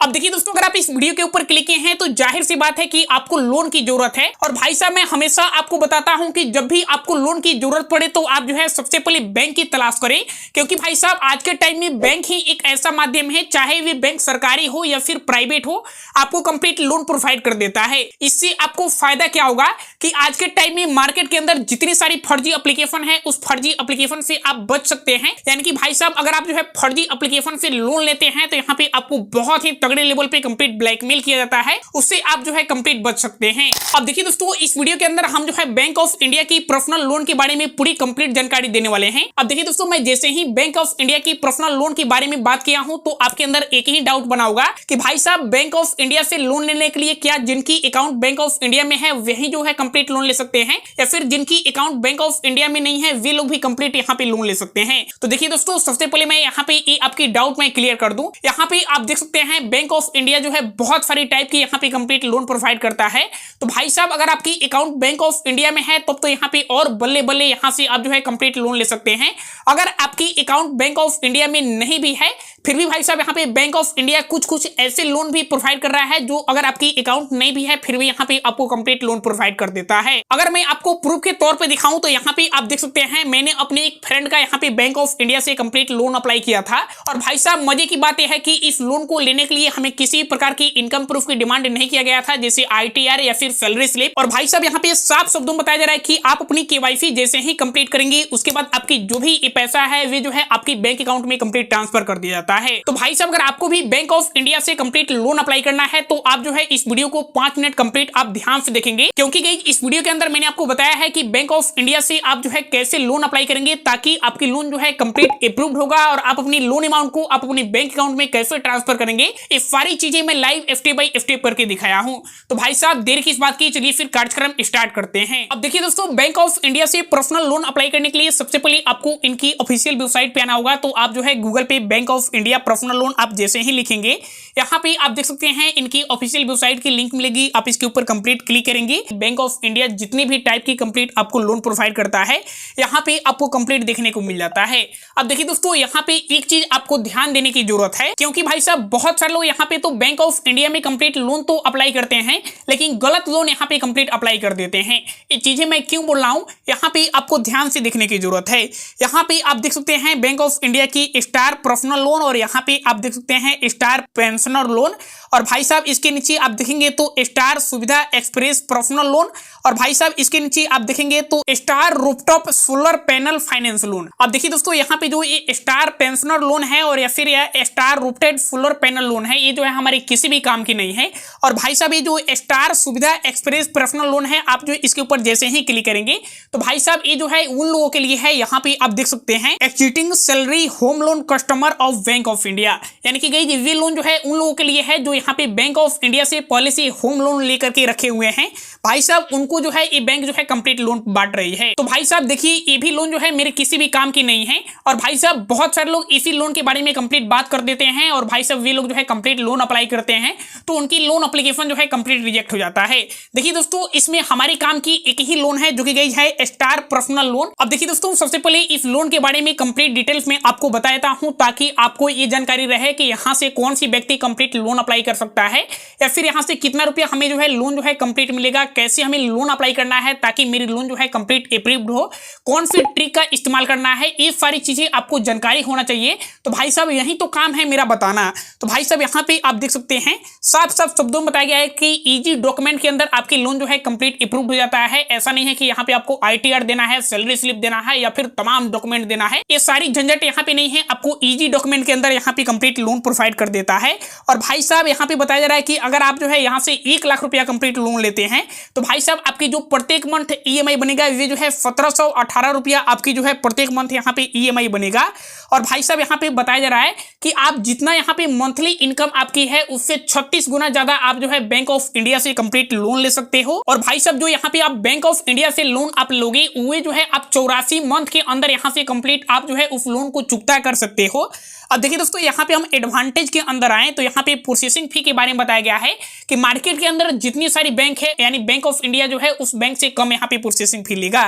अब देखिए दोस्तों, अगर आप इस वीडियो के ऊपर क्लिक किए हैं तो जाहिर सी बात है कि आपको लोन की जरूरत है। और भाई साहब, मैं हमेशा आपको बताता हूं कि जब भी आपको लोन की जरूरत पड़े तो आप जो है सबसे पहले बैंक की तलाश करें, क्योंकि भाई साहब आज के टाइम में बैंक ही एक ऐसा माध्यम है, चाहे वे बैंक सरकारी हो या फिर प्राइवेट हो, आपको कंप्लीट लोन प्रोवाइड कर देता है। इससे आपको फायदा क्या होगा कि आज के टाइम में मार्केट के अंदर जितनी सारी फर्जी एप्लीकेशन है, उस फर्जी एप्लीकेशन से आप बच सकते हैं। यानी कि भाई साहब, अगर आप जो है फर्जी एप्लीकेशन से लोन लेते हैं तो यहाँ पे आपको बहुत ही तगड़े लेवल पे कंप्लीट ब्लैकमेल किया जाता है, उससे आप जो है कंप्लीट बच सकते हैं। अब देखिए दोस्तों, इस वीडियो के अंदर हम जो है बैंक ऑफ इंडिया की पर्सनल लोन के बारे में पूरी कंप्लीट जानकारी देने वाले हैं। अब देखिए दोस्तों, मैं जैसे ही बैंक ऑफ इंडिया की पर्सनल लोन के बारे में बात किया हूं तो आपके अंदर एक ही डाउट बना होगा कि भाई साहब, बैंक ऑफ इंडिया से लोन लेने के लिए क्या जिनकी अकाउंट बैंक ऑफ इंडिया में है वही जो है कंप्लीट लोन ले सकते हैं, या फिर जिनकी अकाउंट बैंक ऑफ इंडिया में नहीं है वे लोग भी कंप्लीट यहाँ पे लोन ले सकते हैं। तो देखिए दोस्तों, सबसे पहले मैं यहाँ पे आपकी डाउट मैं क्लियर कर दूं। यहाँ पे आप देख सकते हैं बैंक ऑफ इंडिया जो है बहुत सारी टाइप की यहाँ पे कंप्लीट लोन प्रोवाइड करता है। तो भाई साहब, अगर आपकी अकाउंट बैंक ऑफ इंडिया में है तब तो यहाँ पे और बल्ले बल्ले यहाँ से आप जो है कंप्लीट लोन ले सकते हैं। अगर आपकी अकाउंट बैंक ऑफ इंडिया में नहीं भी है फिर भी भाई साहब यहाँ पे बैंक ऑफ इंडिया कुछ ऐसे लोन भी प्रोवाइड कर रहा है जो अगर आपकी अकाउंट नहीं भी है फिर भी यहाँ पे आपको कंप्लीट लोन प्रोवाइड कर देता है। अगर मैं आपको प्रूफ के तौर पे दिखाऊं तो यहाँ पे आप देख सकते हैं मैंने अपने एक फ्रेंड का यहाँ पे बैंक ऑफ इंडिया से कंप्लीट लोन अप्लाई किया था। और भाई साहब, मजे की बात यह है कि इस लोन को लेने के लिए हमें किसी प्रकार की इनकम प्रूफ की डिमांड नहीं किया गया था, जैसे ITR या फिर सैलरी स्लिप। और भाई साहब, यहाँ पे साफ शब्दों में बताया जा रहा है कि आप अपनी KYC जैसे ही कंप्लीट करेंगे उसके बाद आपकी जो भी पैसा है वे जो है आपकी बैंक अकाउंट में कंप्लीट ट्रांसफर कर दिया जाता है। तो भाई साहब, अगर आपको भी बैंक ऑफ इंडिया से कंप्लीट लोन अप्लाई करना है तो आप जो है इस वीडियो को 5 मिनट कंप्लीट आप ध्यान से देखेंगे, क्योंकि इस वीडियो के अंदर मैंने आपको बताया है कि बैंक ऑफ इंडिया से आप जो है कैसे लोन अप्लाई करेंगे ताकि आपकी लोन जो है कंप्लीट अप्रूव्ड होगा, और आप अपनी लोन अमाउंट को आप अपने बैंक अकाउंट में कैसे ट्रांसफर करेंगे, ये सारी चीजें मैं लाइव स्टेप बाय स्टेप करके दिखाया हूं। तो भाई साहब, देर किस बात की, चलिए फिर कार्यक्रम स्टार्ट करते हैं। अब देखिए दोस्तों, बैंक ऑफ इंडिया से पर्सनल लोन अप्लाई करने के लिए सबसे पहले आपको इनकी ऑफिशियल वेबसाइट पे आना होगा। तो आप जो है गूगल पे bank of India personal loan आप जैसे ही लिखेंगे, यहाँ पे आप देख सकते हैं इनकी ऑफिशियल वेबसाइट की लिंक मिलेगी। आप इसके ऊपर कंप्लीट क्लिक करेंगे। बैंक ऑफ इंडिया जितने भी टाइप की कंप्लीट आपको लोन प्रोवाइड करता है यहाँ पे आपको कंप्लीट देखने को मिल जाता है। अब देखिए दोस्तों, यहाँ पे एक चीज आपको ध्यान देने की जरूरत है, क्योंकि भाई साहब बहुत सारे लोग यहाँ पे तो बैंक ऑफ इंडिया में कंप्लीट लोन तो अप्लाई करते हैं लेकिन गलत लोन यहाँ पे कंप्लीट अप्लाई कर देते हैं। ये चीजें मैं क्यों बोल रहा हूँ, यहाँ पे आपको ध्यान से देखने की जरूरत है। यहाँ पे आप देख सकते हैं बैंक ऑफ इंडिया की स्टार पर्सनल लोन, और यहाँ पे आप देख सकते हैं स्टार पेंशनर लोन, और भाई साहब इसके नीचे आप देखेंगे तो स्टार सुविधा एक्सप्रेस पर्सनल लोन, और भाई साहब इसके नीचे आप देखेंगे तो star rooftop solar panel finance loan. अब देखिए दोस्तों, यहाँ पे जो ये स्टार पेंशनर लोन है और या फिर यह स्टार रूफटेड सोलर पैनल लोन है, ये जो है हमारे किसी भी काम की नहीं है। और भाई साहब, ये जो स्टार सुविधा एक्सप्रेस पर्सनल लोन है, आप जो इसके ऊपर जैसे ही क्लिक करेंगे तो भाई साहब ये जो है उन लोगों के लिए है। यहाँ पे आप देख सकते हैं existing salary home loan customer of bank of India, यानी कि ये लोन जो है उन लोगों के लिए है जो यहाँ पे बैंक ऑफ इंडिया से पॉलिसी होम लोन लेकर के रखे हुए हैं। भाई साहब, उनको जो है ये बैंक जो है कंप्लीट लोन बांट रही है। तो भाई साहब देखिए, ये भी लोन जो है मेरे किसी भी काम की नहीं है। और भाई साहब, बहुत सारे लोग इसी लोन के बारे में कंप्लीट बात कर देते हैं, और भाई साहब वे लोग जो है कंप्लीट लोन अप्लाई करते हैं तो उनकी लोन एप्लीकेशन जो है कंप्लीट रिजेक्ट हो जाता है। देखिए दोस्तों, इसमें हमारे काम की एक ही लोन है जो कि गई है स्टार पर्सनल लोन। अब देखिए दोस्तों, सबसे पहले इस लोन के बारे में कंप्लीट डिटेल्स में आपको बताता हूं ताकि आपको ये जानकारी रहे कि यहाँ से कौन सी व्यक्ति कंप्लीट लोन अप्लाई कर सकता है, या फिर यहाँ से कितना रुपया हमें जो है लोन जो है कंप्लीट मिलेगा, कैसे हमें लोन अप्लाई करना है ताकि मेरी लोन जो है कंप्लीट अप्रूव्ड हो, कौन सी ट्रिक का इस्तेमाल करना है, ये सारी चीजें आपको जानकारी होना चाहिए। तो भाई साहब यही तो काम है मेरा बताना। तो भाई साहब यहाँ पे आप देख सकते हैं साफ साफ शब्दों में बताया गया है कि इजी डॉक्यूमेंट के अंदर आपकी लोन जो है कंप्लीट अप्रूव्ड हो जाता है। ऐसा नहीं है कि यहाँ पे आपको ITR देना है, सैलरी स्लिप देना है या फिर तमाम डॉक्यूमेंट देना है, ये सारी झंझट यहाँ पे नहीं है। आपको इजी डॉक्यूमेंट के अंदर यहाँ पे कंप्लीट लोन प्रोवाइड कर देता है। और भाई साहब यहाँ पे बताया जा रहा है कि अगर आप जो है यहाँ से 1 लाख रुपया कंप्लीट लोन लेते हैं तो भाई साहब आपकी जो प्रत्येक मंथ EMI बनेगा ये जो है 1718 रुपया आपकी जो है प्रत्येक मंथ यहाँ पे EMI बनेगा। और भाई साहब यहाँ पे बताया जा रहा है कि आप जितना यहाँ पे मंथली इनकम आपकी है उससे 36 गुना ज्यादा आप जो है बैंक ऑफ इंडिया से कंप्लीट लोन ले सकते हो। और भाई साहब जो यहाँ पे आप बैंक ऑफ इंडिया से लोन आप लोगे वो जो है आप 84 मंथ के अंदर यहाँ से कंप्लीट आप जो है उस लोन को चुकता कर सकते हो। अब देखिए दोस्तों, यहाँ पे हम एडवांटेज के अंदर आए तो यहाँ पे प्रोसेसिंग फी के बारे में बताया गया है कि मार्केट के अंदर जितनी सारी बैंक है यानी बैंक ऑफ इंडिया जो है उस बैंक से कम यहाँ पे प्रोसेसिंग फी लेगा।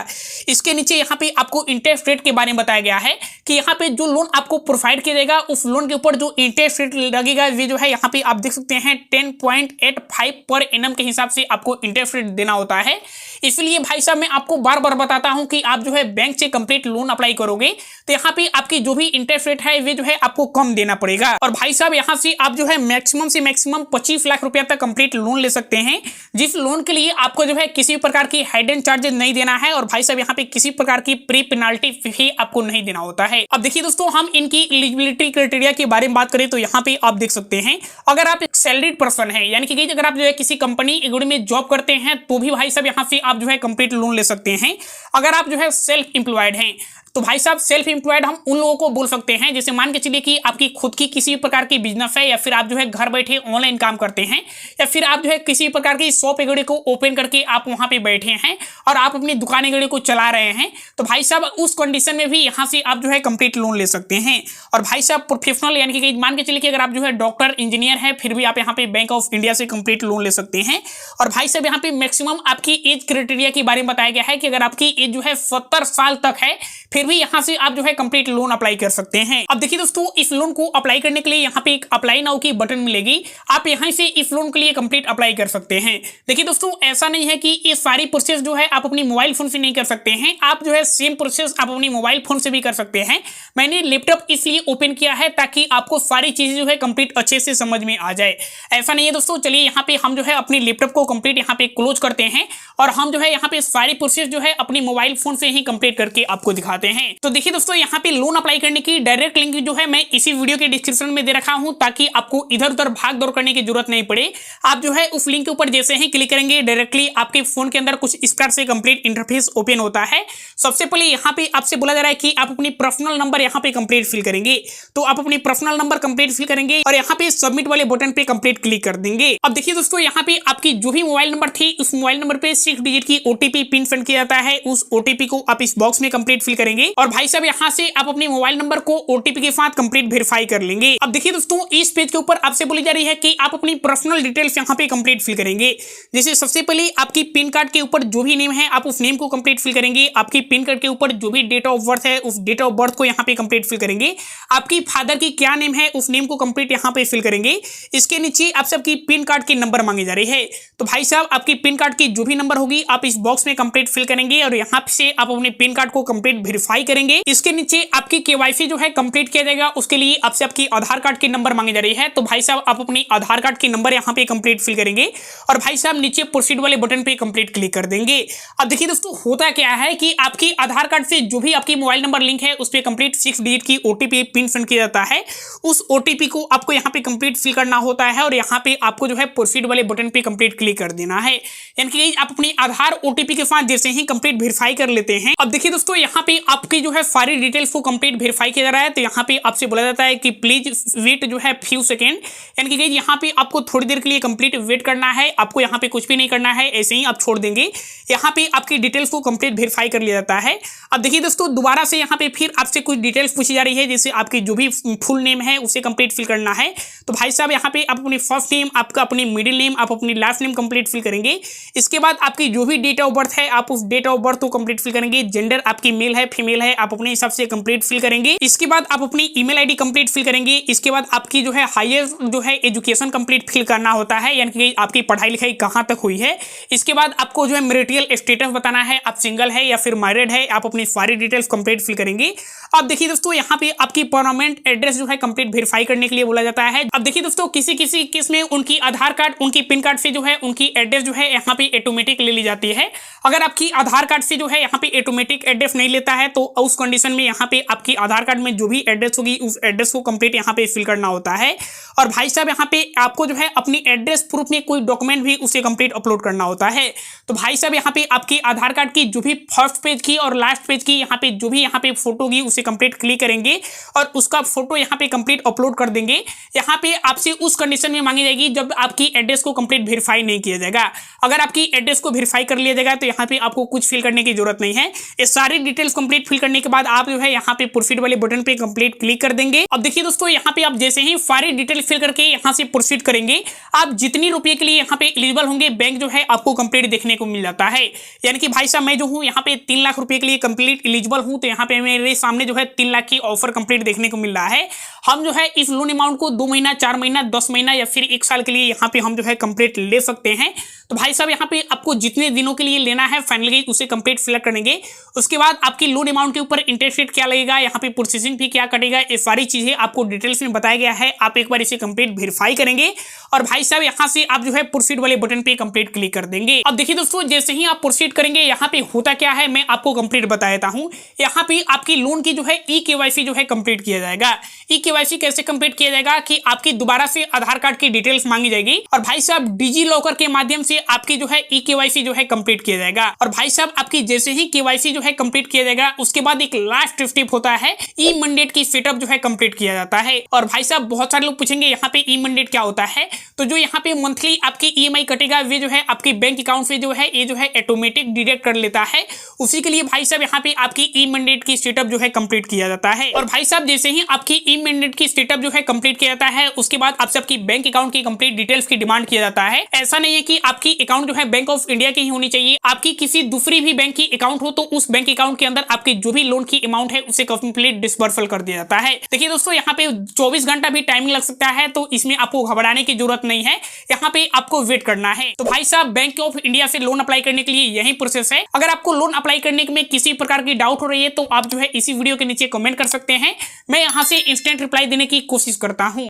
इसके नीचे यहाँ पे आपको इंटरेस्ट रेट के बारे में बताया गया है कि यहाँ पे जो लोन आपको प्रोवाइड किया जाएगा उस लोन के ऊपर जो इंटरेस्ट रेट लगेगा वे जो है यहाँ पे आप देख सकते हैं 10.85 पर एनम के हिसाब से आपको इंटरेस्ट रेट देना होता है। इसलिए भाई साहब मैं आपको बार बार बताता हूं कि आप जो है बैंक से कंप्लीट लोन अप्लाई करोगे तो यहाँ पे आपकी जो भी इंटरेस्ट रेट है वे जो है आपको कम देना पड़ेगा। और भाई साहब यहाँ से आप जो है मैक्सिमम से मैक्सिमम 25 लाख रुपया तक कंप्लीट लोन ले सकते हैं, जिस लोन के लिए आपको जो है किसी प्रकार की हिडन चार्जेस नहीं देना है और भाई साहब यहाँ पे किसी प्रकार की प्री पेनाल्टी फी आपको नहीं देना होता है। अब देखिए दोस्तों, हम इनकी एलिजिबिलिटी क्राइटेरिया के बारे में बात करें तो यहाँ पे आप देख सकते हैं, अगर आप एक सैलरीड पर्सन है यानी कि अगर आप जो है किसी कंपनी में जॉब करते हैं तो भी भाई साहब यहाँ से आप जो है कंप्लीट लोन ले सकते हैं। अगर आप जो है सेल्फ एम्प्लॉयड हैं तो भाई साहब सेल्फ एम्प्लॉयड हम उन लोगों को बोल सकते हैं जैसे मान के चलिए कि आपकी खुद की किसी प्रकार की बिजनेस है या फिर आप जो है घर बैठे ऑनलाइन काम करते हैं या फिर आप जो है किसी प्रकार की शॉप वगैरह को ओपन करके आप वहां पे बैठे हैं और आप अपनी दुकान वगैरह को चला रहे हैं, तो भाई साहब उस कंडीशन में भी यहाँ से आप जो है कंप्लीट लोन ले सकते हैं। और भाई साहब प्रोफेशनल यानी कि मान के चलिए कि अगर आप जो है डॉक्टर इंजीनियर है फिर भी आप यहाँ पे बैंक ऑफ इंडिया से कंप्लीट लोन ले सकते हैं। और भाई साहब यहाँ पे मैक्सिमम आपकी एज क्राइटेरिया के बारे में बताया गया है कि अगर आपकी एज जो है 70 साल तक है फिर भी यहाँ से आप जो है कंप्लीट लोन अप्लाई कर सकते हैं। अब देखिए दोस्तों, इस लोन को अप्लाई करने के लिए यहाँ पे एक अप्लाई नाउ की बटन मिलेगी, आप यहाँ से इस लोन के लिए कंप्लीट अप्लाई कर सकते हैं। देखिए दोस्तों, ऐसा नहीं है कि ये सारी प्रोसेस जो है आप अपनी मोबाइल फोन से नहीं कर सकते हैं, आप जो है सेम प्रोसेस आप अपनी मोबाइल फोन से भी कर सकते हैं। मैंने लैपटॉप इसलिए ओपन किया है ताकि आपको सारी चीजें जो है कंप्लीट अच्छे से समझ में आ जाए। ऐसा नहीं है दोस्तों, चलिए यहाँ पे हम जो है अपनी लैपटॉप को कंप्लीट यहाँ पे क्लोज करते हैं और हम जो है यहाँ पे सारी प्रोसेस जो है अपनी मोबाइल फोन से ही कंप्लीट करके आपको दिखाते हैं। तो देखिए दोस्तों, यहाँ पे लोन अप्लाई करने की डायरेक्ट लिंक जो है मैं इसी वीडियो के डिस्क्रिप्शन में दे रखा हूं ताकि आपको इधर उधर भाग दौड़ करने की जरूरत नहीं पड़े। आप जो है उस लिंक के ऊपर जैसे ही क्लिक करेंगे डायरेक्टली आपके फोन के अंदर कुछ इस प्रकार से कंप्लीट इंटरफेस ओपन होता है। सबसे पहले यहाँ पे आपसे बोला जा रहा है कि आप अपनी पर्सनल नंबर यहाँ पे कंप्लीट फिल करेंगे, तो आप अपनी पर्सनल नंबर कंप्लीट फिल करेंगे और यहाँ पे सबमिट वाले बटन पे कंप्लीट क्लिक कर देंगे। अब देखिए दोस्तों, यहाँ पे आपकी जो भी मोबाइल नंबर थी उस मोबाइल नंबर पे 6 डिजिट की ओटीपी पिन सेंड किया जाता है, उस ओटीपी को आप इस बॉक्स में कंप्लीट फिल करेंगे और भाई साहब यहाँ से आप अपने मोबाइल नंबर को ओटीपी के साथ कंप्लीट वेरीफाई कर लेंगे। अब देखिए दोस्तों, इस पेज के ऊपर आपसे बोली जा रही है कि आप अपनी पर्सनल डिटेल्स यहाँ पे कंप्लीट फिल करेंगे। जैसे सबसे पहले आपकी पिन कार्ड के ऊपर जो भी नेम है आप उस नेम को कंप्लीट फिल करेंगे। आपकी पिन कार्ड के ऊपर जो भी डेट ऑफ बर्थ है उस डेट ऑफ बर्थ को यहाँ पे कंप्लीट फिल करेंगे। आपकी फादर की क्या नेम है उस नेम को कंप्लीट यहाँ पे फिल करेंगे। इसके नीचे आप सबकी पिन कार्ड की नंबर मांगी जा रही है, तो भाई साहब आपकी पिन कार्ड की जो भी नंबर होगी आप इस बॉक्स में कंप्लीट फिल करेंगे और यहाँ से आप अपने पिन कार्ड को कंप्लीट वेरीफाई करेंगे। इसके नीचे आपकी केवाईसी जो है कंप्लीट किया जाएगा, उसके लिए आपसे आपकी आधार कार्ड की नंबर मांगी जा रही है, तो भाई साहब आप अपनी आधार कार्ड की नंबर यहाँ पे कंप्लीट फिल करेंगे और भाई साहब नीचे प्रोसीड वाले बटन पे कंप्लीट क्लिक कर देंगे। अब देखिए दोस्तों, होता क्या है कि आपकी आधार कार्ड से जो भी आपकी मोबाइल नंबर लिंक है उस पे कंप्लीट 6 डिजिट की ओटीपी पिन सेंड किया जाता है, उस ओटीपी को आपको यहाँ पे कंप्लीट फिल करना होता है और यहाँ पे आपको जो है प्रोसीड वाले बटन पे कंप्लीट क्लिक कर देना है। यानी कि आप अपनी आधार ओटीपी के साथ जैसे ही कंप्लीट वेरीफाई कर लेते हैं। अब देखिए दोस्तों, यहाँ पे आपकी जो है सारी डिटेल्स को कंप्लीट वेरीफाई किया जा रहा है, तो यहाँ पे आपसे बोला जाता है कि प्लीज वेट जो है फ्यू सेकेंड, यानी कि यहाँ पे आपको थोड़ी देर के लिए कंप्लीट वेट करना है, आपको यहाँ पे कुछ भी नहीं करना है, ऐसे ही आप छोड़ देंगे। यहाँ पे आपकी डिटेल्स को कंप्लीट वेरीफाई कर लिया जाता है। अब देखिए दोस्तों, दोबारा से यहाँ पे फिर आपसे कुछ डिटेल्स पूछी जा रही है, जैसे आपकी जो भी फुल नेम है उसे कंप्लीट फिल करना है, तो भाई साहब यहाँ पे आप अपनी फर्स्ट नेम, आपका अपनी मिडिल नेम, आप अपनी लास्ट नेम कंप्लीट फिल करेंगे। इसके बाद आपकी जो भी डेट ऑफ बर्थ है आप उस डेट ऑफ बर्थ को कंप्लीट फिल करेंगे। जेंडर आपकी मेल है फीमेल है आप अपने हिसाब से कंप्लीट फिल करेंगे। इसके बाद आप अपनी ईमेल आईडी कंप्लीट फिल करेंगे। इसके बाद आपकी जो है हायर जो है एजुकेशन कंप्लीट फिल करना होता है, यानी कि आपकी पढ़ाई लिखाई कहाँ तक हुई है। इसके बाद आपको जो है मैरिटल स्टेटस बताना है, आप सिंगल है या फिर मैरिड है, आप अपनी सारी डिटेल्स कंप्लीट फिल करेंगे। अब देखिए दोस्तों, यहाँ पे आपकी परमानेंट एड्रेस जो है कंप्लीट वेरीफाई करने के लिए बोला जाता है। अब देखिए दोस्तों, किसी किसी केस में उनकी आधार कार्ड उनकी पिन कार्ड से जो है उनकी एड्रेस जो है यहाँ पे ऑटोमेटिक ले ली जाती है। अगर आपकी आधार कार्ड से जो है यहाँ पे ऑटोमेटिक एड्रेस नहीं लेता है तो उस कंडीशन में यहाँ पे आपकी आधार कार्ड में जो भी एड्रेस होगी उस एड्रेस को कंप्लीट यहाँ पे फिल करना होता है। और भाई साहब यहाँ पे आपको जो है अपनी एड्रेस प्रूफ में कोई डॉक्यूमेंट भी उसे कंप्लीट अपलोड करना होता है। तो भाई साहब यहाँ पे आपकी आधार कार्ड की जो भी फर्स्ट पेज की और लास्ट पेज की यहाँ पे जो भी यहाँ पे फोटो होगी उसे कंप्लीट क्लिक करेंगे और उसका फोटो यहाँ पे कंप्लीट अपलोड कर देंगे। यहाँ पे आपसे उस कंडीशन में मांगी जाएगी जब आपकी एड्रेस को कंप्लीट वेरीफाई नहीं किया जाएगा। अगर आपकी एड्रेस को वेरीफाई कर लिया जाएगा तो यहाँ पे आपको कुछ फिल करने की जरूरत नहीं है। ये सारी डिटेल्स कंप्लीट कंप्लीट फिल करने के बाद आप जो है यहाँ पे प्रोसीड वाले बटन पे कंप्लीट क्लिक कर देंगे। अब देखिए दोस्तों, यहाँ पे आप जैसे ही सारी डिटेल फिल करके यहाँ से प्रोसीड करेंगे, आप जितनी रुपए के लिए यहाँ पे एलिजिबल होंगे बैंक जो है आपको कंप्लीट देखने को मिल जाता है। यानी कि भाई साहब मैं जो हूँ यहाँ पे 3 लाख रुपए के लिए कंप्लीट एलिजिबल हूँ, तो यहाँ पे मेरे सामने जो है 3 लाख की ऑफर कंप्लीट देखने को मिल रहा है। हम जो है इस लोन अमाउंट को 2 महीना, 4 महीना, 10 महीना या फिर 1 साल के लिए यहाँ पे हम जो है कंप्लीट ले सकते हैं। तो भाई साहब यहाँ पे आपको जितने दिनों के लिए लेना है फाइनली उसे कंप्लीट फिल करेंगे। उसके बाद आपकी लोन अमाउंट के ऊपर इंटरेस्ट रेट क्या लगेगा, यहाँ पे प्रोसेसिंग फी क्या कटेगा, ये सारी चीजें आपको डिटेल्स में बताया गया है। आप एक बार इसे कंप्लीट वेरीफाई करेंगे और भाई साहब यहाँ से आप जो है प्रोसीड वाले बटन पे कंप्लीट क्लिक कर देंगे। अब देखिए दोस्तों, जैसे ही आप प्रोसीड करेंगे यहाँ पे होता क्या है मैं आपको कंप्लीट बता देता हूँ। यहाँ पे आपकी लोन की जो है ई-केवाईसी जो है कंप्लीट किया जाएगा। ई-केवाईसी कैसे कंप्लीट किया जाएगा कि आपकी दोबारा से आधार कार्ड की डिटेल्स मांगी जाएगी और भाई साहब डिजी लॉकर के माध्यम से आपकी जो है ई-केवाईसी जो है कंप्लीट किया जाएगा। और भाई साहब आपकी जैसे ही केवाईसी जो है कंप्लीट किया जाएगा, उसके बाद एक लास्ट स्टेप होता है ई मंडेट की सेटअप जो है कंप्लीट किया जाता है। और भाई साहब बहुत सारे लोग पूछेंगे यहाँ पे ई मंडेट क्या होता है, तो जो यहाँ पे मंथली आपकी ईएमआई कटेगा वे जो है आपके बैंक अकाउंट से जो है ये जो है ऑटोमेटिक डिडक्ट कर लेता है। उसी के लिए भाई साहब यहाँ पे आपकी ई मंडेट की सेटअप जो है कंप्लीट किया जाता है। और भाई साहब जैसे ही आपकी ई मंडेट की सेटअप जो है कंप्लीट किया जाता है, उसके बाद आपसे आपकी बैंक अकाउंट की कंप्लीट डिटेल्स की डिमांड किया जाता है। ऐसा नहीं है कि आपकी अकाउंट जो है बैंक ऑफ इंडिया की ही होनी चाहिए, आपकी किसी दूसरी भी बैंक की अकाउंट हो तो उस बैंक अकाउंट के अंदर आपकी जो भी लोन की अमाउंट है उसे कंप्लीट डिस्बर्सल कर दिया जाता है। देखिए दोस्तों, यहाँ पे 24 घंटा भी टाइमिंग लग सकता है, तो इसमें आपको घबराने की जरूरत नहीं है। यहाँ पे आपको वेट करना है। तो भाई साहब बैंक ऑफ इंडिया से लोन अप्लाई करने के लिए यही प्रोसेस है। अगर आपको लोन अप्लाई करने में किसी प्रकार की डाउट हो रही है तो आप जो है इसी वीडियो के नीचे कमेंट कर सकते हैं। मैं यहाँ से इंस्टेंट रिप्लाई देने की कोशिश करता हूँ।